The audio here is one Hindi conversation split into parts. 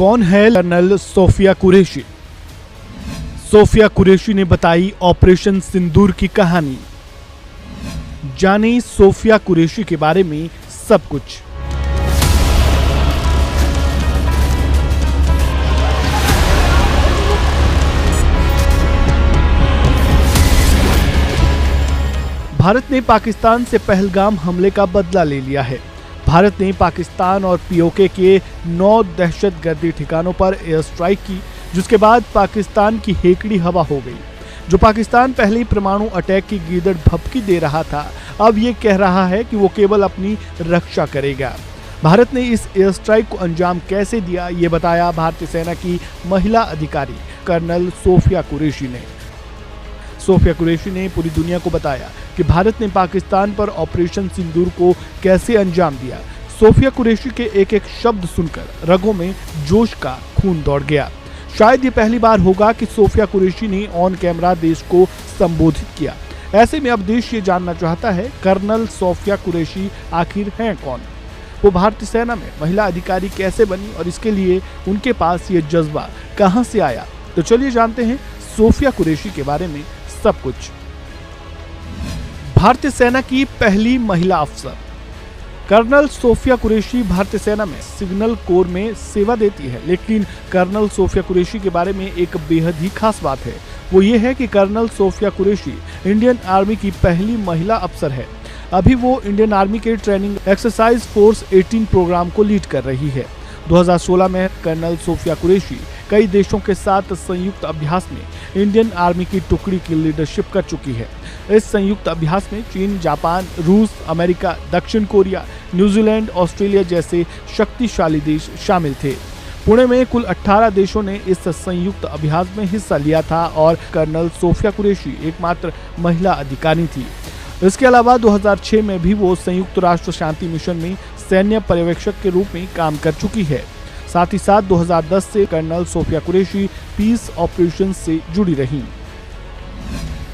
कौन है कर्नल सोफिया कुरैशी? सोफिया कुरैशी ने बताई ऑपरेशन सिंदूर की कहानी। जाने सोफिया कुरैशी के बारे में सब कुछ। भारत ने पाकिस्तान से पहलगाम हमले का बदला ले लिया है। भारत ने पाकिस्तान और पीओके के 9 दहशतगर्दी ठिकानों पर एयर स्ट्राइक की, जिसके बाद पाकिस्तान की हेकड़ी हवा हो गई। जो पाकिस्तान पहले ही परमाणु अटैक की गीदड़ भभकी दे रहा था, अब ये कह रहा है कि वो केवल अपनी रक्षा करेगा। भारत ने इस एयर स्ट्राइक को अंजाम कैसे दिया, ये बताया भारतीय सेना की महिला अधिकारी कर्नल सोफिया कुरैशी ने। सोफिया कुरैशी ने पूरी दुनिया को बताया कि भारत ने पाकिस्तान पर ऑपरेशन सिंदूर को कैसे अंजाम दिया। सोफिया कुरैशी के एक एक शब्द सुनकर रगों में जोश का खून दौड़ गया। शायद ये पहली बार होगा कि सोफिया कुरैशी ने ऑन कैमरा देश को संबोधित किया। ऐसे में अब देश ये जानना चाहता है, कर्नल सोफिया कुरैशी आखिर हैं कौन? वो भारतीय सेना में महिला अधिकारी कैसे बनी और इसके लिए उनके पास ये जज्बा कहां से आया? तो चलिए जानते हैं सोफिया कुरैशी के बारे में सब कुछ। भारतीय सेना की पहली महिला अफसर कर्नल सोफिया कुरैशी भारतीय सेना में सिग्नल कोर में सेवा देती है, लेकिन कर्नल सोफिया कुरैशी के बारे में एक बेहद ही खास बात है। वो ये है कि colonel Sofia Qureshi Indian army की पहली महिला अफसर है। अभी वो इंडियन आर्मी के ट्रेनिंग एक्सरसाइज फोर्स 18 प्रोग्राम को लीड कर रही है। 2016 में कर्नल सोफिया कुरैशी कई देशों के साथ संयुक्त अभ्यास में इंडियन आर्मी की टुकड़ी की लीडरशिप कर चुकी है। इस संयुक्त अभ्यास में चीन, जापान, रूस, अमेरिका, दक्षिण कोरिया, न्यूजीलैंड, ऑस्ट्रेलिया जैसे शक्तिशाली देश शामिल थे। पुणे में कुल 18 देशों ने इस संयुक्त अभ्यास में हिस्सा लिया था और कर्नल सोफिया कुरैशी एकमात्र महिला अधिकारी थी। इसके अलावा 2006 में भी वो संयुक्त राष्ट्र शांति मिशन में सैन्य पर्यवेक्षक के रूप में काम कर चुकी है। साथ ही साथ 2010 से colonel Sofia Qureshi peace operation से जुड़ी रहीं।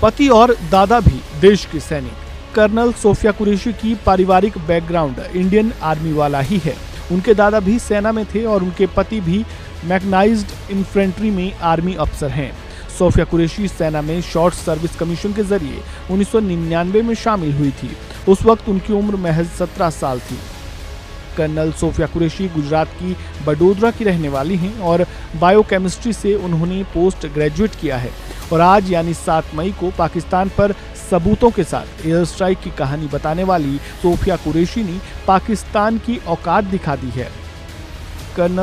पति और दादा भी देश के सैनिक। कर्नल सोफिया कुरैशी की पारिवारिक बैकग्राउंड इंडियन आर्मी वाला ही है। उनके दादा भी सेना में थे और उनके पति भी मैकेनाइज्ड इन्फेंट्री में आर्मी अफसर हैं। सोफिया कुरैशी सेना में शॉर्ट सर्विस कमीशन के जरिए 1999 में शामिल हुई थी। उस वक्त उनकी उम्र महज 17 साल थी। कर्नल सोफिया कुरैशी गुजरात की बडोदरा की रहने वाली हैं और बायोकेमिस्ट्री से उन्होंने पोस्ट ग्रेजुएट किया है। और आज यानी 7 मई को पाकिस्तान पर सबूतों के साथ एयर स्ट्राइक की कहानी बताने वाली सोफिया कुरैशी ने पाकिस्तान की औकात दिखा दी है। कर्नल